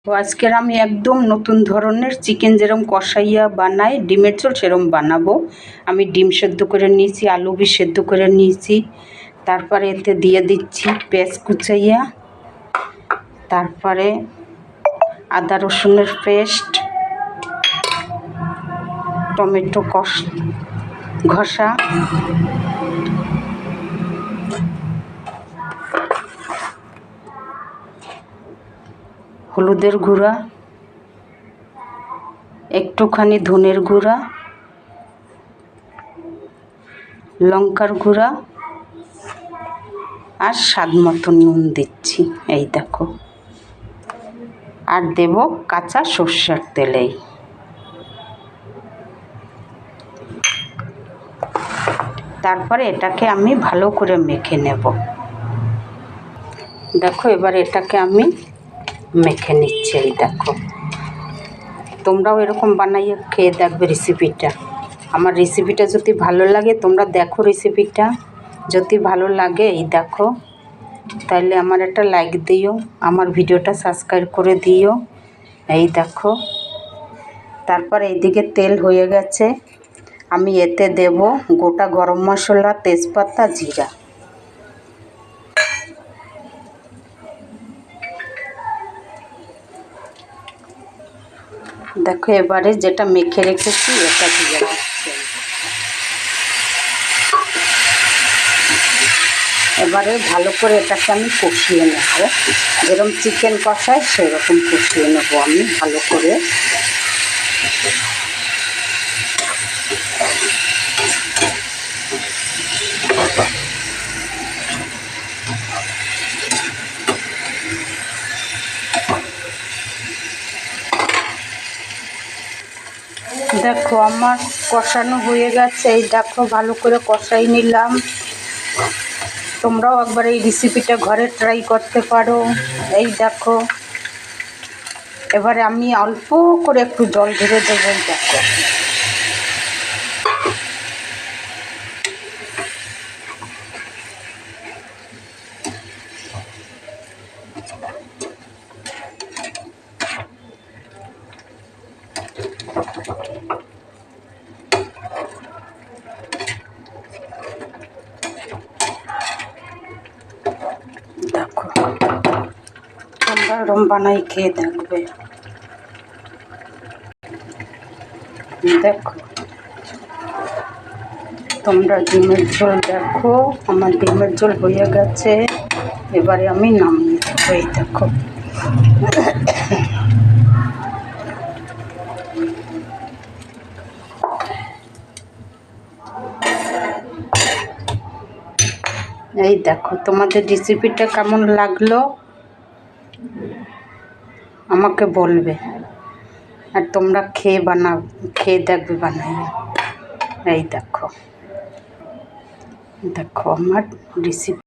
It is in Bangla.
তো আজকের আমি একদম নতুন ধরনের চিকেন যেরকম কষাইয়া বানাই ডিমের ঝোল সেরকম বানাবো। আমি ডিম সেদ্ধ করে নিয়েছি, আলু বি সেদ্ধ করে নিয়েছি, তারপরে এতে দিয়ে দিচ্ছি পেঁয়াজ কুচাইয়া, তারপরে আদা রসুনের পেস্ট, টমেটো ঘষা, হলুদের গুঁড়া, একটুখানি ধনের গুঁড়া, লঙ্কার গুঁড়া আর স্বাদ মতো নুন দিচ্ছি। এই দেখো, আর দেব কাঁচা সর্ষের তেলেই। তারপরে এটাকে আমি ভালো করে মেখে নেব। দেখো, এবার এটাকে আমি মেখে নিচ্ছি। এই দেখো, তোমরাও এরকম বানাইয়ে খেয়ে দেখবে রেসিপিটা। আমার রেসিপিটা যদি ভালো লাগে তোমরা দেখো রেসিপিটা, যদি ভালো লাগে এই দেখো তাহলে আমার একটা লাইক দিও, আমার ভিডিওটা সাবস্ক্রাইব করে দিও। এই দেখো, তারপর এইদিকে তেল হয়ে গেছে, আমি এতে দেব গোটা গরম মশলা, তেজপাতা, জিরা। দেখো, এবারে যেটা মেখে রেখেছি এটা দিয়ে দিচ্ছি। এবারে ভালো করে এটাকে আমি কষিয়ে নেব, যেরকম চিকেন কষায় সেরকম কষিয়ে নেব আমি ভালো করে। দেখো, আমার কষানো হয়ে গেছে। এই দেখো, ভালো করে কষাই নিলাম। তোমরাও একবার এই রেসিপিটা ঘরে ট্রাই করতে পারো। এই দেখো, এবারে আমি অল্প করে একটু জল ঢেলে দেবো। দেখো, দেখো, তোমরা এরকম বানাই খেয়ে দেখবে। দেখো, তোমরা ডিমের ঝোল দেখো, আমার ডিমের ঝোল হয়ে গেছে। এবারে আমি নামিয়ে দেবো। এই দেখো, এই দেখো, তোমাদের রেসিপিটা কেমন লাগলো আমাকে বলবে, আর তোমরা খেয়ে দেখবে বানাইয়ে। এই দেখো, দেখো আমার রেসিপি।